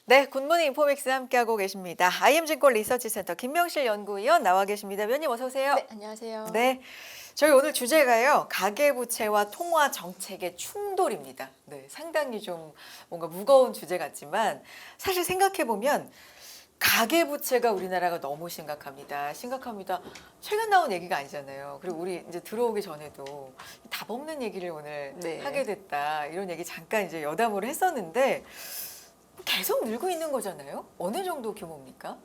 네, 굿모닝 인포믹스 함께하고 계십니다. IM증권 리서치센터 김명실 연구위원 나와 계십니다. 위원님 어서 오세요. 네, 안녕하세요. 네, 저희 오늘 주제가요. 가계부채와 통화 정책의 충돌입니다. 네, 상당히 좀 뭔가 무거운 주제 같지만 사실 생각해 보면 가계부채가 우리나라가 너무 심각합니다. 최근 나온 얘기가 아니잖아요. 그리고 우리 이제 들어오기 전에도 답 없는 얘기를 오늘 네. 하게 됐다. 이런 얘기 잠깐 이제 여담으로 했었는데 계속 늘고 있는 거잖아요. 어느 정도 규모입니까?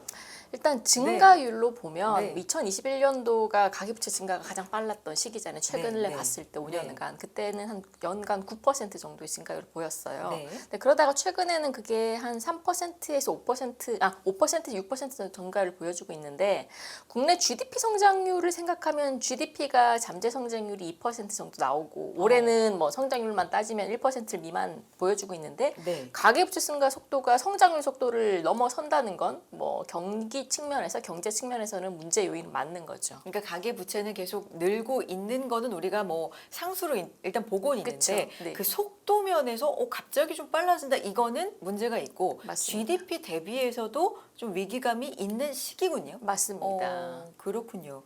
일단 증가율로 보면 네. 2021년도가 가계부채 증가가 가장 빨랐던 시기잖아요. 최근에 네. 봤을 때 5년간. 그때는 한 연간 9% 정도의 증가율을 보였어요. 네. 근데 그러다가 최근에는 그게 한 3%에서 5%, 6% 증가율을 보여주고 있는데 국내 GDP 성장률을 생각하면 GDP가 잠재 성장률이 2% 정도 나오고 올해는 뭐 성장률만 따지면 1% 미만 보여주고 있는데 네. 가계부채 증가 속도가 성장률 속도를 넘어선다는 건 뭐 경기 측면에서 경제 측면에서는 문제 요인은 맞는 거죠. 그러니까 가계 부채는 계속 늘고 있는 거는 우리가 뭐 상수로 일단 보고는 있는데 그쵸. 네. 그 속도 면에서 갑자기 좀 빨라진다 이거는 문제가 있고 맞습니다. GDP 대비해서도 좀 위기감이 있는 시기군요. 맞습니다. 그렇군요.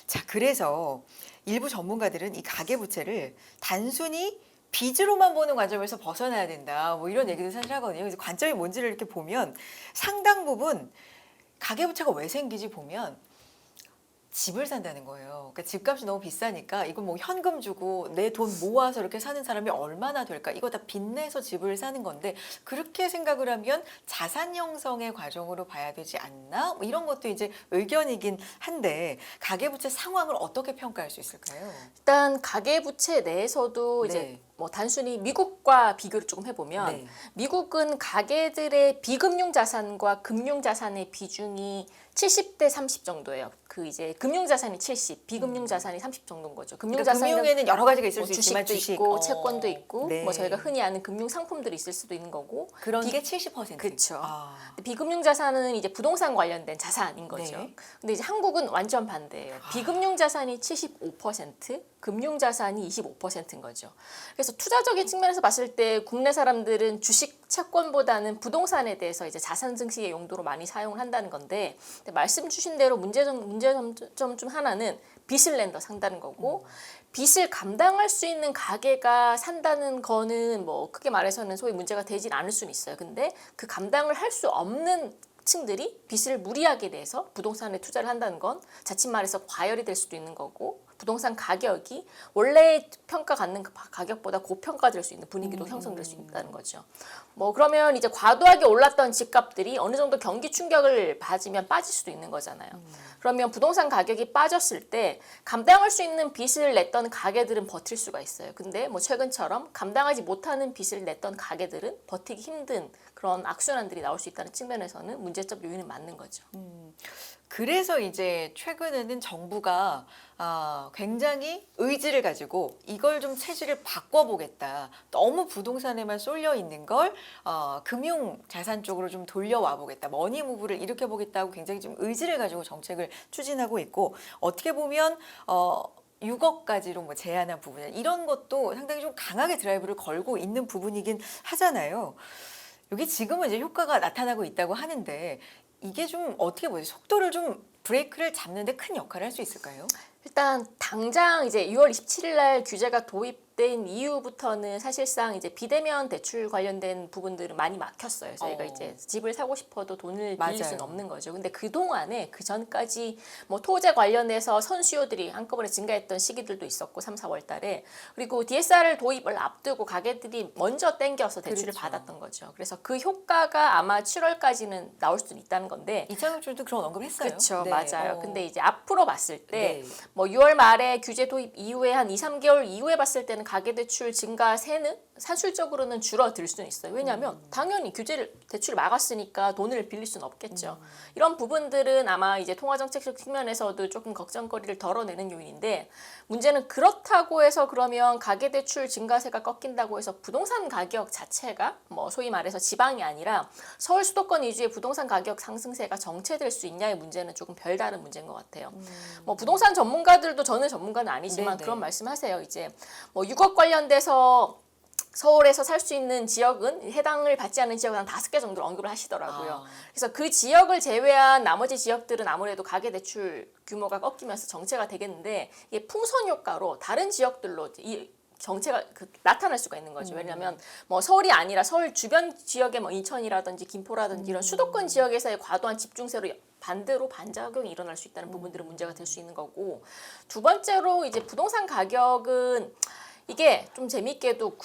자, 그래서 일부 전문가들은 이 가계 부채를 단순히 빚으로만 보는 관점에서 벗어나야 된다. 뭐 이런 얘기도 사실 하거든요. 그래서 관점이 뭔지를 이렇게 보면 상당 부분 가계부채가 왜 생기지 보면 집을 산다는 거예요. 그러니까 집값이 너무 비싸니까 이거 뭐 현금 주고 내 돈 모아서 이렇게 사는 사람이 얼마나 될까? 이거 다 빚내서 집을 사는 건데 그렇게 생각을 하면 자산 형성의 과정으로 봐야 되지 않나? 뭐 이런 것도 이제 의견이긴 한데 가계부채 상황을 어떻게 평가할 수 있을까요? 일단 가계부채 내에서도 이제 네. 뭐 단순히 미국과 비교를 조금 해보면 네. 미국은 가계들의 비금융 자산과 금융 자산의 비중이 70대 30 정도예요. 그 이제 금융 자산이 70, 비금융 자산이 30 정도인 거죠. 금융 그러니까 자산은 금융에는 여러 가지가 있을 뭐 수 있지만 주식도 주식, 있고 채권도 있고 네. 뭐 저희가 흔히 아는 금융 상품들이 있을 수도 있는 거고 그런 게 70%. 그렇죠. 아. 비금융 자산은 이제 부동산 관련된 자산인 거죠. 네. 근데 이제 한국은 완전 반대예요. 비금융 자산이 75%, 금융 자산이 25%인 거죠. 그래서 투자적인 측면에서 봤을 때 국내 사람들은 주식 채권보다는 부동산에 대해서 이제 자산 증식의 용도로 많이 사용을 한다는 건데 근데 말씀 주신 대로 문제점 중 하나는 빚을 낸다 산다는 거고 빚을 감당할 수 있는 가계가 산다는 거는 뭐 크게 말해서는 소위 문제가 되진 않을 수는 있어요. 근데 그 감당을 할 수 없는 층들이 빚을 무리하게 내서 부동산에 투자를 한다는 건 자칫 말해서 과열이 될 수도 있는 거고 부동산 가격이 원래 평가 갖는 가격보다 고평가될 수 있는 분위기도 형성될 수 있다는 거죠. 뭐 그러면 이제 과도하게 올랐던 집값들이 어느 정도 경기 충격을 받으면 빠질 수도 있는 거잖아요. 그러면 부동산 가격이 빠졌을 때 감당할 수 있는 빚을 냈던 가게들은 버틸 수가 있어요. 근데 뭐 최근처럼 감당하지 못하는 빚을 냈던 가게들은 버티기 힘든 그런 악순환들이 나올 수 있다는 측면에서는 문제점 요인은 맞는 거죠. 그래서 이제 최근에는 정부가 굉장히 의지를 가지고 이걸 좀 체질을 바꿔보겠다. 너무 부동산에만 쏠려 있는 걸 금융 자산 쪽으로 좀 돌려와 보겠다. 머니무브를 일으켜보겠다고 굉장히 좀 의지를 가지고 정책을 추진하고 있고 어떻게 보면 6억까지로 뭐 제한한 부분 이런 것도 상당히 좀 강하게 드라이브를 걸고 있는 부분이긴 하잖아요. 여기 지금은 이제 효과가 나타나고 있다고 하는데 이게 좀 어떻게 보세요? 속도를 좀 브레이크를 잡는데 큰 역할을 할 수 있을까요? 일단 당장 이제 6월 27일 날 규제가 도입된 이후부터는 사실상 이제 비대면 대출 관련된 부분들은 많이 막혔어요. 저희가 이제 집을 사고 싶어도 돈을 빌릴 수는 없는 거죠. 근데 그 동안에 그 전까지 뭐 토지 관련해서 선수요들이 한꺼번에 증가했던 시기들도 있었고 3, 4월 달에 그리고 DSR 도입을 앞두고 가게들이 먼저 땡겨서 대출을 그렇죠. 받았던 거죠. 그래서 그 효과가 아마 7월까지는 나올 수는 있다는 건데 이창용 총리도 그런 언급을 했어요. 그렇죠. 네. 맞아요. 근데 이제 앞으로 봤을 때 네. 뭐 6월 말에 규제 도입 이후에 한 2, 3개월 이후에 봤을 때는 가계대출 증가세는 산술적으로는 줄어들 수는 있어요. 왜냐하면 당연히 대출을 막았으니까 돈을 빌릴 수는 없겠죠. 이런 부분들은 아마 이제 통화정책적 측면에서도 조금 걱정거리를 덜어내는 요인인데 문제는 그렇다고 해서 그러면 가계대출 증가세가 꺾인다고 해서 부동산 가격 자체가 뭐 소위 말해서 지방이 아니라 서울 수도권 위주의 부동산 가격 상승세가 정체될 수 있냐의 문제는 조금 별다른 문제인 것 같아요. 뭐 부동산 전문가들도 저는 전문가는 아니지만 네네. 그런 말씀하세요. 이제 뭐 6억 관련돼서 서울에서 살 수 있는 지역은 해당을 받지 않는 지역은 한 5개 정도를 언급을 하시더라고요. 아. 그래서 그 지역을 제외한 나머지 지역들은 아무래도 가계대출 규모가 꺾이면서 정체가 되겠는데 이게 풍선 효과로 다른 지역들로 이 정체가 나타날 수가 있는 거죠. 왜냐하면 뭐 서울이 아니라 서울 주변 지역의 뭐 인천이라든지 김포라든지 이런 수도권 지역에서의 과도한 집중세로 반대로 반작용이 일어날 수 있다는 부분들은 문제가 될 수 있는 거고, 두 번째로 이제 부동산 가격은 이게 좀 재밌게도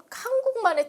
한국만의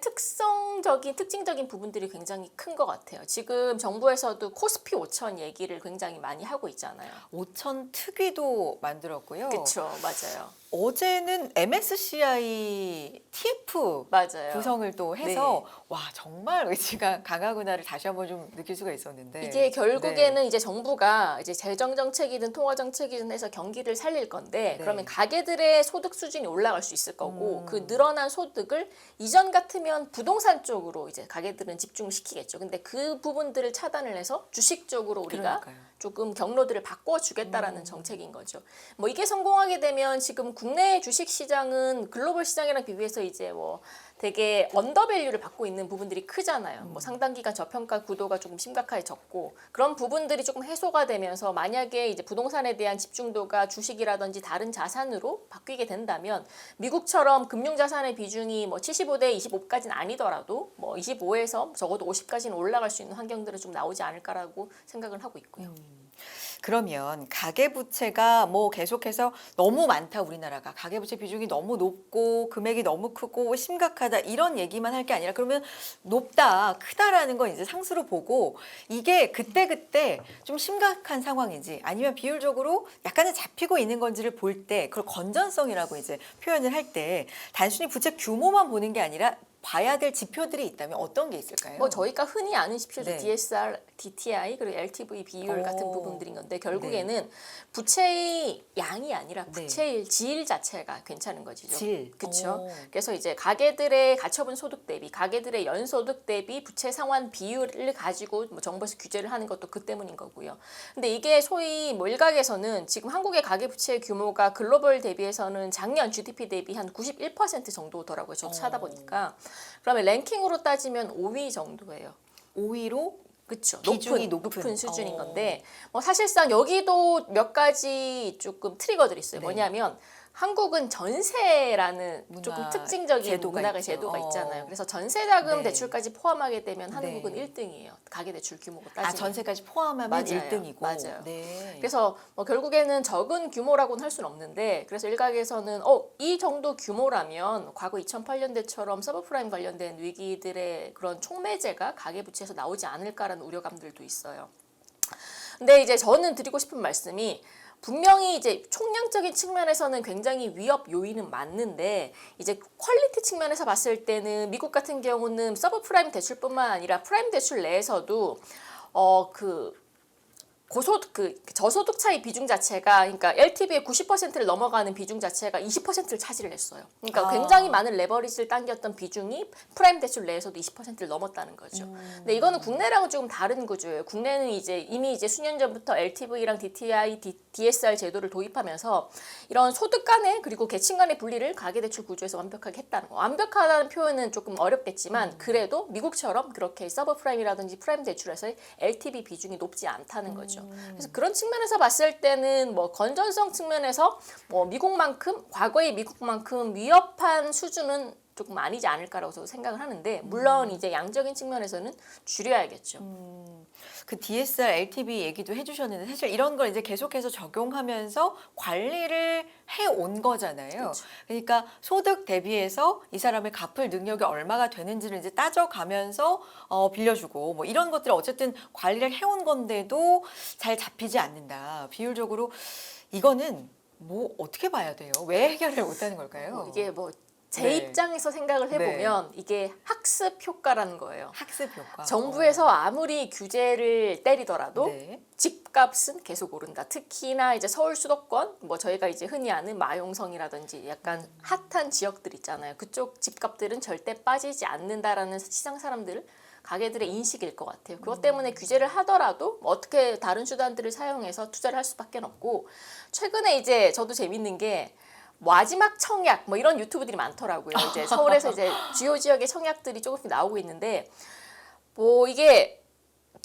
특징적인 부분들이 굉장히 큰 것 같아요. 지금 정부에서도 코스피 5천 얘기를 굉장히 많이 하고 있잖아요. 5천 특위도 만들었고요. 그렇죠, 맞아요. 어제는 MSCI TF 맞아요. 구성을 또 해서 와 정말 의지가 강하구나를 다시 한번 좀 느낄 수가 있었는데 이게 결국에는 이제 정부가 이제 재정 정책이든 통화 정책이든 해서 경기를 살릴 건데 그러면 가계들의 소득 수준이 올라갈 수 있을 거고 그 늘어난 소득을 이전 같으면 부동산 쪽으로 이제 가계들은 집중을 시키겠죠. 근데 그 부분들을 차단을 해서 주식 쪽으로 우리가 그러니까요. 조금 경로들을 바꿔주겠다라는 정책인 거죠. 뭐 이게 성공하게 되면 지금 국내 주식 시장은 글로벌 시장이랑 비교해서 이제 뭐 되게 언더밸류를 받고 있는 부분들이 크잖아요. 뭐 상당 기간 저평가 구도가 조금 심각해졌고 그런 부분들이 조금 해소가 되면서 만약에 이제 부동산에 대한 집중도가 주식이라든지 다른 자산으로 바뀌게 된다면 미국처럼 금융자산의 비중이 뭐 75대 25까지는 아니더라도 뭐 25에서 적어도 50까지는 올라갈 수 있는 환경들은 좀 나오지 않을까라고 생각을 하고 있고요. 그러면 가계부채가 뭐 계속해서 너무 많다 우리나라가 가계부채 비중이 너무 높고 금액이 너무 크고 심각하다 이런 얘기만 할 게 아니라 그러면 높다 크다라는 건 이제 상수로 보고 이게 그때그때 좀 심각한 상황인지 아니면 비율적으로 약간은 잡히고 있는 건지를 볼 때 그걸 건전성이라고 이제 표현을 할 때 단순히 부채 규모만 보는 게 아니라 봐야 될 지표들이 있다면 어떤 게 있을까요? 뭐 저희가 흔히 아는 지표들 네. DSR, DTI 그리고 LTV 비율 같은 오. 부분들인 건데 결국에는 부채의 양이 아니라 부채의 질 자체가 괜찮은 거죠. 질. 그렇죠. 오. 그래서 이제 가계들의 가처분 소득 대비, 가계들의 연소득 대비 부채 상환 비율을 가지고 뭐 정부에서 규제를 하는 것도 그 때문인 거고요. 근데 이게 소위 뭐 일각에서는 지금 한국의 가계 부채 규모가 글로벌 대비해서는 작년 GDP 대비 한 91% 정도더라고요. 저도 찾아보니까. 그러면 랭킹으로 따지면 5위 정도예요. 5위로 그렇죠. 비중이 높은 수준인 어. 건데 뭐 사실상 여기도 몇 가지 조금 트리거들이 있어요. 네. 뭐냐면 한국은 전세라는 문화, 조금 특징적인 제도가 문화가 있죠. 제도가 어. 있잖아요. 그래서 전세자금 네. 대출까지 포함하게 되면 한국은 네. 1등이에요. 가계대출 규모가 따지면. 아 전세까지 포함하면 맞아요. 1등이고. 맞아요. 네. 그래서 뭐 결국에는 적은 규모라고는 할 수는 없는데 그래서 일각에서는 이 정도 규모라면 과거 2008년대처럼 서브프라임 관련된 위기들의 그런 촉매제가 가계부채에서 나오지 않을까라는 우려감들도 있어요. 근데 이제 저는 드리고 싶은 말씀이 분명히 이제 총량적인 측면에서는 굉장히 위협 요인은 맞는데 이제 퀄리티 측면에서 봤을 때는 미국 같은 경우는 서브프라임 대출뿐만 아니라 프라임 대출 내에서도 저소득 차이 비중 자체가 그러니까 LTV의 90%를 넘어가는 비중 자체가 20%를 차지를 했어요. 그러니까 굉장히 많은 레버리지를 당겼던 비중이 프라임 대출 내에서도 20%를 넘었다는 거죠. 근데 이거는 국내랑은 조금 다른 구조예요. 국내는 이제 이미 이제 수년 전부터 LTV랑 DTI, DSR 제도를 도입하면서 이런 소득 간의 그리고 계층 간의 분리를 가계대출 구조에서 완벽하게 했다는 거. 완벽하다는 표현은 조금 어렵겠지만 그래도 미국처럼 그렇게 서브프라임이라든지 프라임 대출에서의 LTV 비중이 높지 않다는 거죠. 그래서 그런 측면에서 봤을 때는 뭐 건전성 측면에서 뭐 과거의 미국만큼 위협한 수준은 조금 아니지 않을까라고 생각을 하는데 물론 이제 양적인 측면에서는 줄여야겠죠. 그 DSR, LTV 얘기도 해주셨는데 사실 이런 걸 이제 계속해서 적용하면서 관리를 해온 거잖아요. 그렇죠. 그러니까 소득 대비해서 이 사람의 갚을 능력이 얼마가 되는지를 이제 따져가면서 빌려주고 뭐 이런 것들을 어쨌든 관리를 해온 건데도 잘 잡히지 않는다. 비율적으로 이거는 뭐 어떻게 봐야 돼요? 왜 해결을 못하는 걸까요? 이게 뭐 제 네. 입장에서 생각을 해보면 이게 학습 효과라는 거예요. 학습 효과. 정부에서 아무리 규제를 때리더라도 네. 집값은 계속 오른다. 특히나 이제 서울 수도권, 뭐 저희가 이제 흔히 아는 마용성이라든지 약간 핫한 지역들 있잖아요. 그쪽 집값들은 절대 빠지지 않는다라는 시장 사람들, 가게들의 인식일 것 같아요. 그것 때문에 규제를 하더라도 어떻게 다른 수단들을 사용해서 투자를 할 수밖에 없고 최근에 이제 저도 재밌는 게 마지막 청약 뭐 이런 유튜브들이 많더라고요. 이제 서울에서 이제 주요 지역의 청약들이 조금씩 나오고 있는데 뭐 이게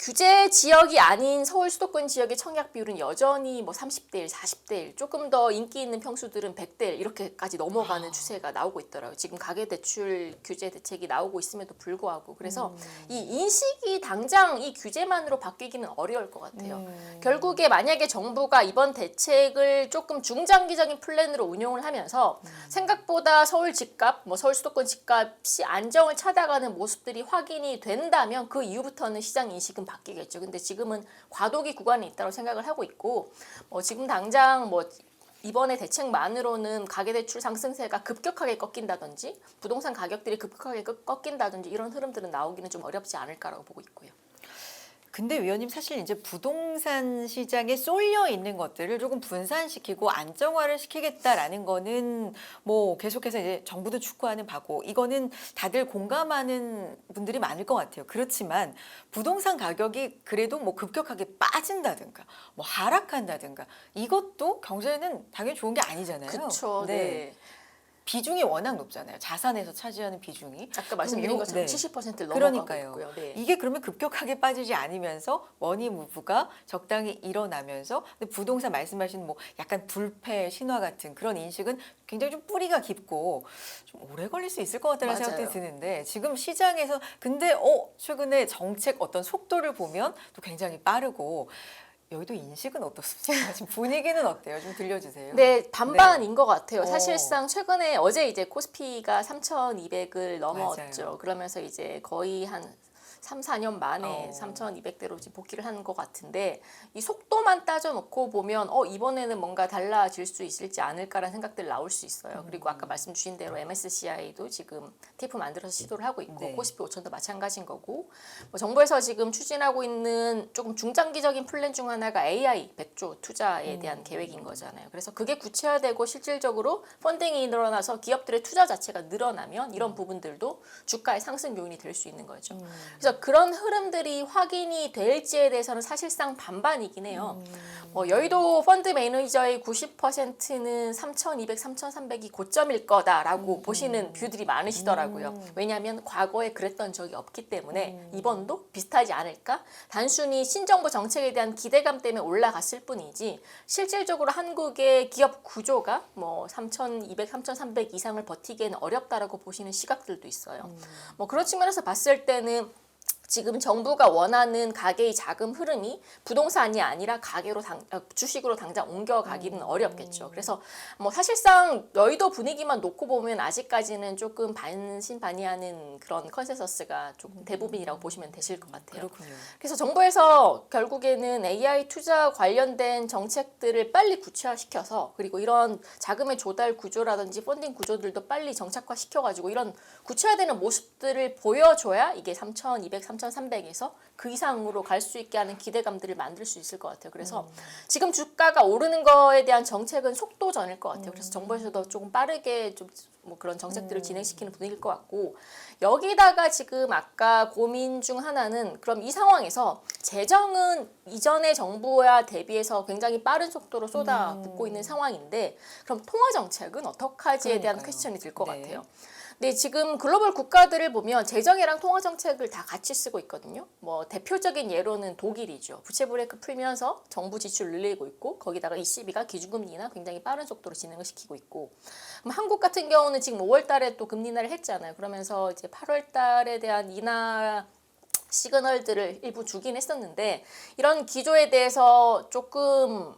규제 지역이 아닌 서울 수도권 지역의 청약 비율은 여전히 뭐 30대 1, 40대 1, 조금 더 인기 있는 평수들은 100대 1 이렇게까지 넘어가는 추세가 나오고 있더라고요. 지금 가계대출 규제 대책이 나오고 있음에도 불구하고 그래서 이 인식이 당장 이 규제만으로 바뀌기는 어려울 것 같아요. 결국에 만약에 정부가 이번 대책을 조금 중장기적인 플랜으로 운용을 하면서 생각보다 서울 집값, 뭐 서울 수도권 집값이 안정을 찾아가는 모습들이 확인이 된다면 그 이후부터는 시장 인식은 바뀌겠죠. 근데 지금은 과도기 구간에 있다고 생각을 하고 있고 지금 당장 이번에 대책만으로는 가계대출 상승세가 급격하게 꺾인다든지 부동산 가격들이 급격하게 꺾인다든지 이런 흐름들은 나오기는 좀 어렵지 않을까라고 보고 있고요. 근데 위원님 사실 이제 부동산 시장에 쏠려 있는 것들을 조금 분산시키고 안정화를 시키겠다라는 거는 뭐 계속해서 이제 정부도 추구하는 바고 이거는 다들 공감하는 분들이 많을 것 같아요. 그렇지만 부동산 가격이 그래도 뭐 급격하게 빠진다든가 뭐 하락한다든가 이것도 경제는 당연히 좋은 게 아니잖아요. 그렇죠. 네. 비중이 워낙 높잖아요. 자산에서 차지하는 비중이. 아까 말씀드린 것처럼 70%를 넘어가고 그러니까요. 있고요. 네. 이게 그러면 급격하게 빠지지 않으면서 머니 무브가 적당히 일어나면서 근데 부동산 말씀하신 뭐 약간 불패 신화 같은 그런 인식은 굉장히 좀 뿌리가 깊고 좀 오래 걸릴 수 있을 것 같다는 맞아요. 생각도 드는데 지금 시장에서 근데 최근에 정책 어떤 속도를 보면 또 굉장히 빠르고 여의도 인식은 어떻습니까? 지금 분위기는 어때요? 좀 들려주세요. 네, 반반인 네. 것 같아요. 사실상 최근에 어제 이제 코스피가 3,200을 넘어왔죠. 맞아요. 그러면서 이제 거의 한 3, 4년 만에 3,200대로 복귀를 한 것 같은데 이 속도만 따져놓고 보면 이번에는 뭔가 달라질 수 있을지 않을까라는 생각들 나올 수 있어요. 그리고 아까 말씀 주신 대로 MSCI도 지금 TF 만들어서 시도를 하고 있고 네. 코스피 5천도 마찬가지인 거고 뭐 정부에서 지금 추진하고 있는 조금 중장기적인 플랜 중 하나가 AI 100조 투자에 대한 계획인 거잖아요. 그래서 그게 구체화되고 실질적으로 펀딩이 늘어나서 기업들의 투자 자체가 늘어나면 이런 부분들도 주가의 상승 요인이 될 수 있는 거죠. 그래서 그런 흐름들이 확인이 될지에 대해서는 사실상 반반이긴 해요. 여의도 펀드 매니저의 90%는 3,200, 3,300이 고점일 거다라고 보시는 뷰들이 많으시더라고요. 왜냐하면 과거에 그랬던 적이 없기 때문에 이번도 비슷하지 않을까? 단순히 신정부 정책에 대한 기대감 때문에 올라갔을 뿐이지 실질적으로 한국의 기업 구조가 뭐 3,200, 3,300 이상을 버티기에는 어렵다라고 보시는 시각들도 있어요. 뭐 그런 측면에서 봤을 때는 지금 정부가 원하는 가계의 자금 흐름이 부동산이 아니라 주식으로 당장 옮겨가기는 어렵겠죠. 그래서 뭐 사실상 여의도 분위기만 놓고 보면 아직까지는 조금 반신반의하는 그런 컨센서스가 조금 대부분이라고 보시면 되실 것 같아요. 그렇군요. 그래서 정부에서 결국에는 AI 투자 관련된 정책들을 빨리 구체화시켜서 그리고 이런 자금의 조달 구조라든지 펀딩 구조들도 빨리 정착화시켜가지고 이런 구체화되는 모습들을 보여줘야 이게 3,200, 3,300에서 그 이상으로 갈 수 있게 하는 기대감들을 만들 수 있을 것 같아요. 그래서 지금 주가가 오르는 거에 대한 정책은 속도전일 것 같아요. 그래서 정부에서도 조금 빠르게 좀 뭐 그런 정책들을 진행시키는 분위기일 것 같고 여기다가 지금 아까 고민 중 하나는 그럼 이 상황에서 재정은 이전의 정부와 대비해서 굉장히 빠른 속도로 쏟아붓고 있는 상황인데 그럼 통화 정책은 어떡하지에 대한 퀘스천이 들 것 네. 같아요. 네, 지금 글로벌 국가들을 보면 재정이랑 통화 정책을 다 같이 쓰고 있거든요. 뭐 대표적인 예로는 독일이죠. 부채 브레이크 풀면서 정부 지출 늘리고 있고 거기다가 ECB가 기준금리 인하 굉장히 빠른 속도로 진행을 시키고 있고 그럼 한국 같은 경우는 지금 5월 달에 또 금리 인하를 했잖아요. 그러면서 이제 8월 달에 대한 인하 시그널들을 일부 주긴 했었는데 이런 기조에 대해서 조금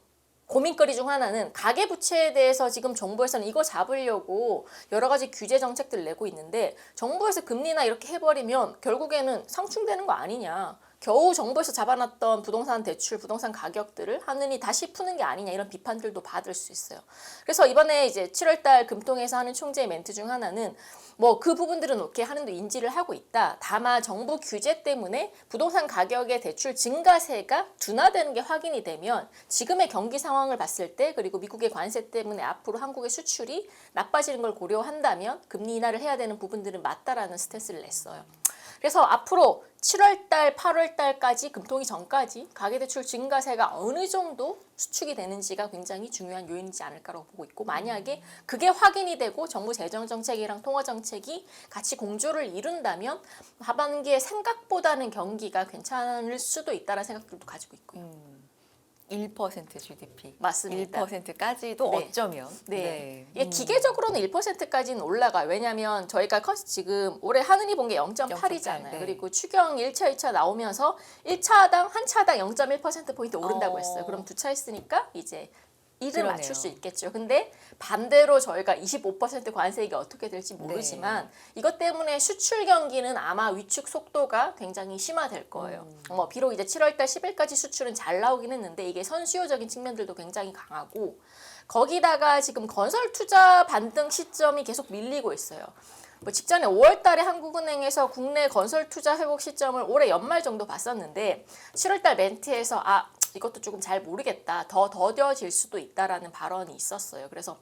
고민거리 중 하나는 가계부채에 대해서 지금 정부에서는 이거 잡으려고 여러 가지 규제 정책들을 내고 있는데 정부에서 금리나 이렇게 해버리면 결국에는 상충되는 거 아니냐. 겨우 정부에서 잡아놨던 부동산 대출, 부동산 가격들을 하느니 다시 푸는 게 아니냐 이런 비판들도 받을 수 있어요. 그래서 이번에 이제 7월달 금통에서 하는 총재의 멘트 중 하나는 뭐 그 부분들은 이렇게 하는데 인지를 하고 있다. 다만 정부 규제 때문에 부동산 가격의 대출 증가세가 둔화되는 게 확인이 되면 지금의 경기 상황을 봤을 때 그리고 미국의 관세 때문에 앞으로 한국의 수출이 나빠지는 걸 고려한다면 금리 인하를 해야 되는 부분들은 맞다라는 스탠스를 냈어요. 그래서 앞으로 7월 달, 8월 달까지 금통위 전까지 가계대출 증가세가 어느 정도 수축이 되는지가 굉장히 중요한 요인이지 않을까라고 보고 있고, 만약에 그게 확인이 되고 정부 재정정책이랑 통화정책이 같이 공조를 이룬다면 하반기에 생각보다는 경기가 괜찮을 수도 있다는 생각들도 가지고 있고요. 1% GDP. 맞습니다. 1%까지도 네. 어쩌면. 네. 이게 기계적으로는 1%까지는 올라가요. 왜냐하면 저희가 지금 올해 하늘이 본 게 0.8이잖아요. 네. 그리고 추경 1차, 2차 나오면서 1차당 한 차당 0.1%포인트 오른다고 어. 했어요. 그럼 두 차 했으니까 이제 1을 그러네요. 맞출 수 있겠죠. 근데 반대로 저희가 25% 관세액이 어떻게 될지 모르지만 이것 때문에 수출 경기는 아마 위축 속도가 굉장히 심화될 거예요. 비록 이제 7월 달 10일까지 수출은 잘 나오긴 했는데 이게 선수요적인 측면들도 굉장히 강하고, 거기다가 지금 건설 투자 반등 시점이 계속 밀리고 있어요. 직전에 5월 달에 한국은행에서 국내 건설 투자 회복 시점을 올해 연말 정도 봤었는데 7월 달 멘트에서 이것도 조금 잘 모르겠다, 더 더뎌질 수도 있다라는 발언이 있었어요. 그래서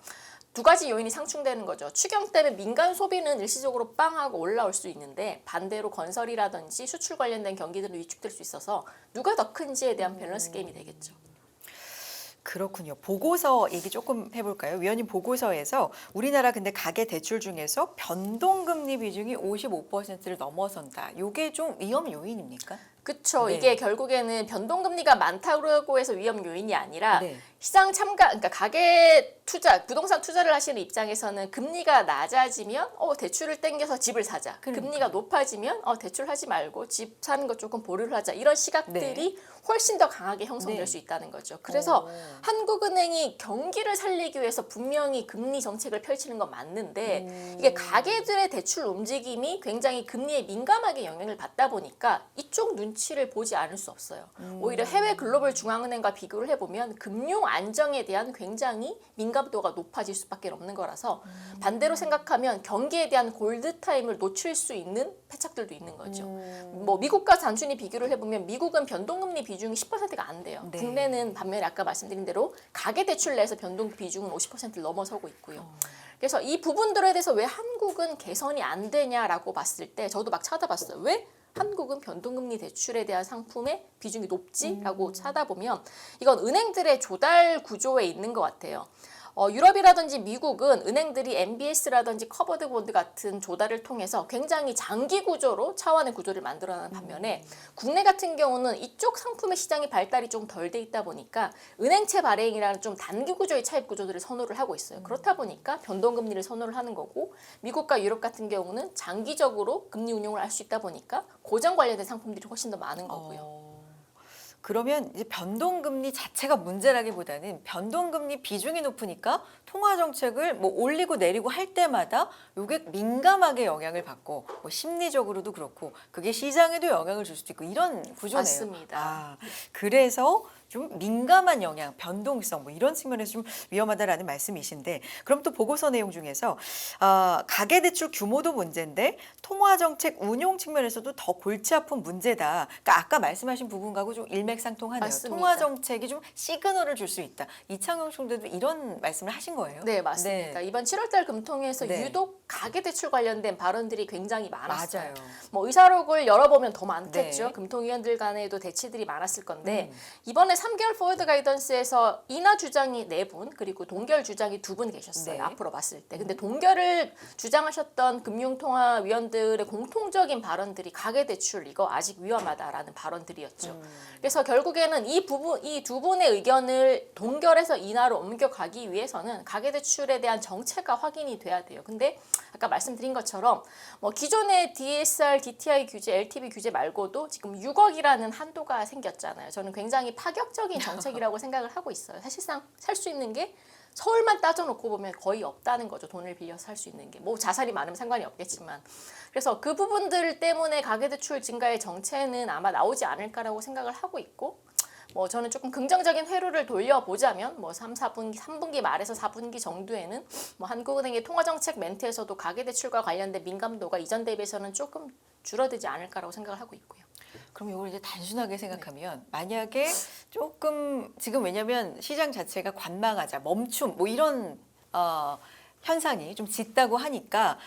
두 가지 요인이 상충되는 거죠. 추경 때문에 민간 소비는 일시적으로 빵 하고 올라올 수 있는데 반대로 건설이라든지 수출 관련된 경기들은 위축될 수 있어서 누가 더 큰지에 대한 밸런스 게임이 되겠죠. 그렇군요. 보고서 얘기 조금 해볼까요? 위원님, 보고서에서 우리나라 근데 가계 대출 중에서 변동금리 비중이 55%를 넘어선다. 이게 좀 위험 요인입니까? 그렇죠. 네. 이게 결국에는 변동금리가 많다고 해서 위험 요인이 아니라 네. 시장 그러니까 가계 투자, 부동산 투자를 하시는 입장에서는 금리가 낮아지면 대출을 땡겨서 집을 사자. 그러니까요. 금리가 높아지면 대출하지 말고 집 사는 거 조금 보류를 하자. 이런 시각들이 네. 훨씬 더 강하게 형성될 네. 수 있다는 거죠. 그래서 오. 한국은행이 경기를 살리기 위해서 분명히 금리 정책을 펼치는 건 맞는데 이게 가계들의 대출 움직임이 굉장히 금리에 민감하게 영향을 받다 보니까 이쪽 눈치를 보지 않을 수 없어요. 오히려 해외 글로벌 중앙은행과 비교를 해보면 금융 안정에 대한 굉장히 민감도가 높아질 수밖에 없는 거라서 반대로 생각하면 경기에 대한 골드타임을 놓칠 수 있는 패착들도 있는 거죠. 미국과 단순히 비교를 해보면 미국은 변동금리 비중이 10%가 안 돼요. 네. 국내는 반면에 아까 말씀드린 대로 가계대출 내에서 변동 비중은 50%를 넘어서고 있고요. 그래서 이 부분들에 대해서 왜 한국은 개선이 안 되냐라고 봤을 때 저도 막 찾아봤어요. 왜 한국은 변동금리 대출에 대한 상품의 비중이 높지? 라고 찾아보면 이건 은행들의 조달 구조에 있는 것 같아요. 유럽이라든지 미국은 은행들이 MBS라든지 커버드 본드 같은 조달을 통해서 굉장히 장기 구조로 차원의 구조를 만들어내는 반면에 국내 같은 경우는 이쪽 상품의 시장의 발달이 좀 덜 돼 있다 보니까 은행채 발행이라는 좀 단기 구조의 차입 구조들을 선호를 하고 있어요. 그렇다 보니까 변동금리를 선호를 하는 거고, 미국과 유럽 같은 경우는 장기적으로 금리 운용을 할 수 있다 보니까 고정 관련된 상품들이 훨씬 더 많은 거고요. 그러면 이제 변동금리 자체가 문제라기보다는 변동금리 비중이 높으니까 통화정책을 올리고 내리고 할 때마다 이게 민감하게 영향을 받고 심리적으로도 그렇고 그게 시장에도 영향을 줄 수도 있고 이런 구조네요. 맞습니다. 그래서 좀 민감한 영향, 변동성 이런 측면에서 좀 위험하다라는 말씀이신데, 그럼 또 보고서 내용 중에서 가계대출 규모도 문제인데 통화정책 운용 측면에서도 더 골치 아픈 문제다. 그러니까 아까 말씀하신 부분하고 좀 일맥상통하네요. 맞습니다. 통화정책이 좀 시그널을 줄 수 있다. 이창용 총재도 이런 말씀을 하신 거예요? 네, 맞습니다. 이번 7월달 금통에서 네. 유독 가계대출 관련된 발언들이 굉장히 많았어요. 맞아요. 의사록을 열어보면 더 많겠죠. 네. 금통위원들 간에도 대치들이 많았을 건데 이번에 3개월 포워드 가이던스에서 인하 주장이 4분, 그리고 동결 주장이 2분 계셨어요. 네. 앞으로 봤을 때. 근데 동결을 주장하셨던 금융통화위원들의 공통적인 발언들이 가계대출 이거 아직 위험하다라는 발언들이었죠. 그래서 결국에는 이 두 분의 의견을 동결해서 인하로 옮겨가기 위해서는 가계대출에 대한 정체가 확인이 돼야 돼요. 근데 아까 말씀드린 것처럼 기존의 DSR, DTI 규제, LTV 규제 말고도 지금 6억이라는 한도가 생겼잖아요. 저는 굉장히 파격적인 정책이라고 생각을 하고 있어요. 사실상 살 수 있는 게 서울만 따져놓고 보면 거의 없다는 거죠. 돈을 빌려서 살 수 있는 게. 자산이 많으면 상관이 없겠지만. 그래서 그 부분들 때문에 가계대출 증가의 정체는 아마 나오지 않을까라고 생각을 하고 있고, 저는 조금 긍정적인 회로를 돌려보자면 3분기 말에서 4분기 정도에는 한국은행의 통화정책 멘트에서도 가계대출과 관련된 민감도가 이전 대비해서는 조금 줄어들지 않을까라고 생각을 하고 있고요. 그럼 이걸 이제 단순하게 생각하면 만약에 조금 지금 왜냐하면 시장 자체가 관망하자, 멈춤 이런 현상이 좀 짙다고 하니까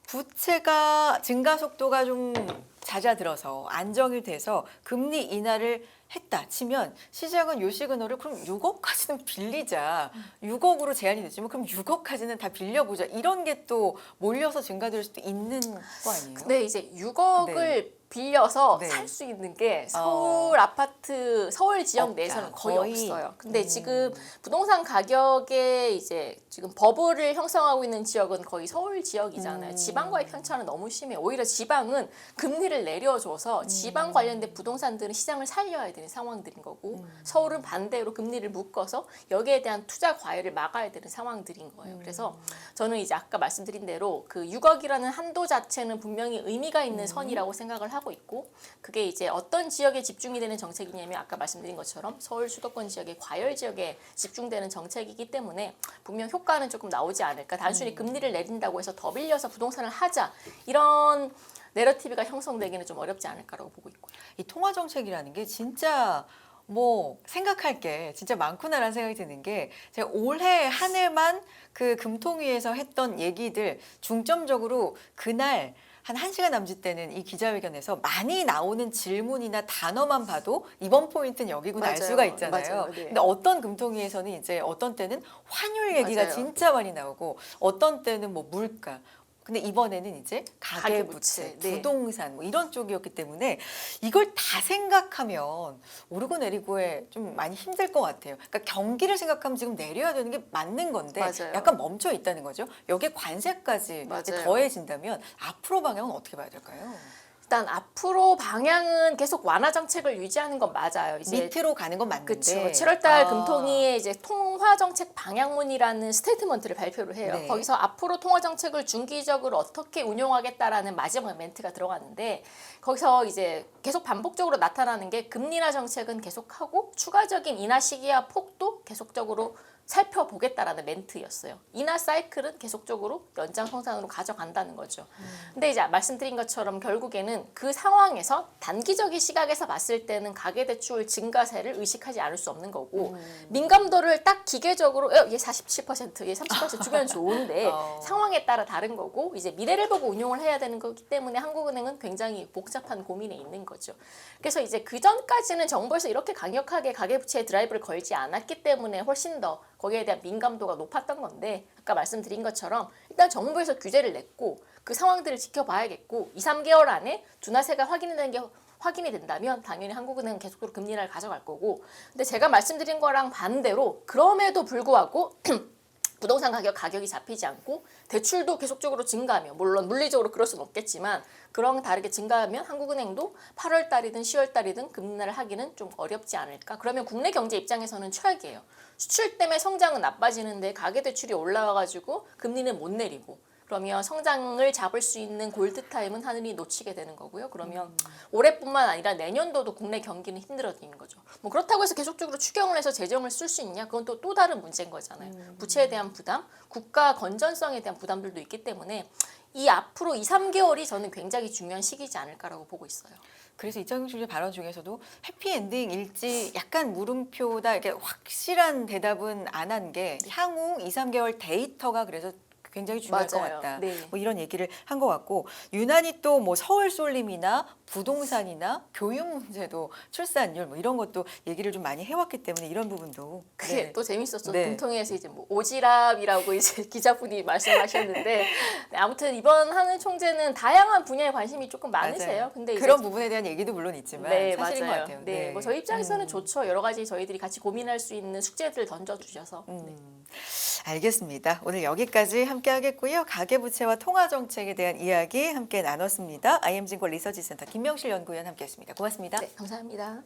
부채가 증가 속도가 좀 잦아들어서 안정이 돼서 금리 인하를 했다 치면 시장은 요 시그널을 그럼 6억까지는 빌리자. 6억으로 제한이 됐지만 그럼 6억까지는 다 빌려보자. 이런 게 또 몰려서 증가될 수도 있는 거 아니에요? 근데 이제 6억을 빌려서 네. 살 수 있는 게 서울 아파트, 서울 지역 없다. 내에서는 거의 없어요. 근데 음. 지금 부동산 가격에 이제 지금 버블을 형성하고 있는 지역은 거의 서울 지역이잖아요. 지방과의 편차는 너무 심해. 오히려 지방은 금리를 내려줘서 지방 관련된 부동산들은 시장을 살려야 되는 상황들인 거고 서울은 반대로 금리를 묶어서 여기에 대한 투자 과열을 막아야 되는 상황들인 거예요. 그래서 저는 이제 아까 말씀드린 대로 그 6억이라는 한도 자체는 분명히 의미가 있는 선이라고 생각을 하고 있고 그게 이제 어떤 지역에 집중이 되는 정책이냐면 아까 말씀드린 것처럼 서울 수도권 지역의 과열 지역에 집중되는 정책이기 때문에 분명 효과는 조금 나오지 않을까. 단순히 금리를 내린다고 해서 더 빌려서 부동산을 하자 이런 내러티브가 형성되기는 좀 어렵지 않을까라고 보고 있고요. 이 통화 정책이라는 게 진짜 뭐 생각할 게 진짜 많구나라는 생각이 드는 게 제가 올해 한 해만 그 금통위에서 했던 얘기들 중점적으로 그날 한 1시간 남짓 되는 이 기자회견에서 많이 나오는 질문이나 단어만 봐도 이번 포인트는 여기구나 알 맞아요. 수가 있잖아요. 맞아요. 네. 근데 어떤 금통위에서는 이제 어떤 때는 환율 얘기가 맞아요. 진짜 많이 나오고 어떤 때는 뭐 물가 근데 이번에는 이제 가계부채, 가계부채, 네. 부동산 뭐 이런 쪽이었기 때문에 이걸 다 생각하면 오르고 내리고에 좀 많이 힘들 것 같아요. 그러니까 경기를 생각하면 지금 내려야 되는 게 맞는 건데 맞아요. 약간 멈춰 있다는 거죠. 여기에 관세까지 맞아요. 더해진다면 앞으로 방향은 어떻게 봐야 될까요? 일단 앞으로 방향은 계속 완화 정책을 유지하는 건 맞아요. 이제 밑으로 가는 건 맞는데 그렇죠. 7월달 금통위에 이제 통화 정책 방향문이라는 스테이트먼트를 발표를 해요. 네. 거기서 앞으로 통화 정책을 중기적으로 어떻게 운용하겠다라는 마지막 멘트가 들어갔는데 거기서 이제 계속 반복적으로 나타나는 게 금리 인하 정책은 계속하고 추가적인 인하 시기와 폭도 계속적으로 살펴보겠다라는 멘트였어요. 인하 사이클은 계속적으로 연장성장으로 가져간다는 거죠. 근데 이제 말씀드린 것처럼 결국에는 그 상황에서 단기적인 시각에서 봤을 때는 가계대출 증가세를 의식하지 않을 수 없는 거고 민감도를 딱 기계적으로 얘 47%, 얘 30% 주면 좋은데 상황에 따라 다른 거고 이제 미래를 보고 운용을 해야 되는 거기 때문에 한국은행은 굉장히 복잡한 고민에 있는 거죠. 그래서 이제 그 전까지는 정부에서 이렇게 강력하게 가계부채에 드라이브를 걸지 않았기 때문에 훨씬 더 거기에 대한 민감도가 높았던 건데 아까 말씀드린 것처럼 일단 정부에서 규제를 냈고 그 상황들을 지켜봐야겠고 2, 3개월 안에 둔화세가 확인이 된다면 당연히 한국은행은 계속적으로 금리 인하를 가져갈 거고 근데 제가 말씀드린 거랑 반대로 그럼에도 불구하고 부동산 가격이 잡히지 않고 대출도 계속적으로 증가하며 물론 물리적으로 그럴 수는 없겠지만 그런 다르게 증가하면 한국은행도 8월 달이든 10월 달이든 금리 인하를 하기는 좀 어렵지 않을까. 그러면 국내 경제 입장에서는 최악이에요. 수출 때문에 성장은 나빠지는데 가계대출이 올라와가지고 금리는 못 내리고 그러면 성장을 잡을 수 있는 골드타임은 하늘이 놓치게 되는 거고요. 그러면 올해뿐만 아니라 내년도도 국내 경기는 힘들어지는 거죠. 뭐 그렇다고 해서 계속적으로 추경을 해서 재정을 쓸 수 있냐? 그건 또 다른 문제인 거잖아요. 부채에 대한 부담, 국가 건전성에 대한 부담들도 있기 때문에 이 앞으로 2, 3개월이 저는 굉장히 중요한 시기지 않을까라고 보고 있어요. 그래서 이창용 총재 발언 중에서도 해피엔딩일지 약간 물음표다 이렇게 확실한 대답은 안 한 게 향후 2, 3개월 데이터가 그래서 굉장히 중요할 것 맞아요. 같다. 네. 뭐 이런 얘기를 한 것 같고 유난히 또 뭐 서울 쏠림이나 부동산이나 교육 문제도 출산율 뭐 이런 것도 얘기를 좀 많이 해왔기 때문에 이런 부분도 그게 네. 또 재밌었죠. 네. 금통위에서 이제 뭐 오지랖이라고 이제 기자분이 말씀하셨는데 네, 아무튼 이번 한은 총재는 다양한 분야에 관심이 조금 많으세요. 맞아요. 근데 이제 그런 부분에 대한 얘기도 물론 있지만 네, 사실인 맞아요. 것 같아요. 네, 뭐 저희 입장에서는 좋죠. 여러 가지 저희들이 같이 고민할 수 있는 숙제들을 던져주셔서. 네. 알겠습니다. 오늘 여기까지 함께 하겠고요. 가계부채와 통화정책에 대한 이야기 함께 나눴습니다. IM증권 리서치센터 김명실 연구위원 함께했습니다. 고맙습니다. 네, 감사합니다.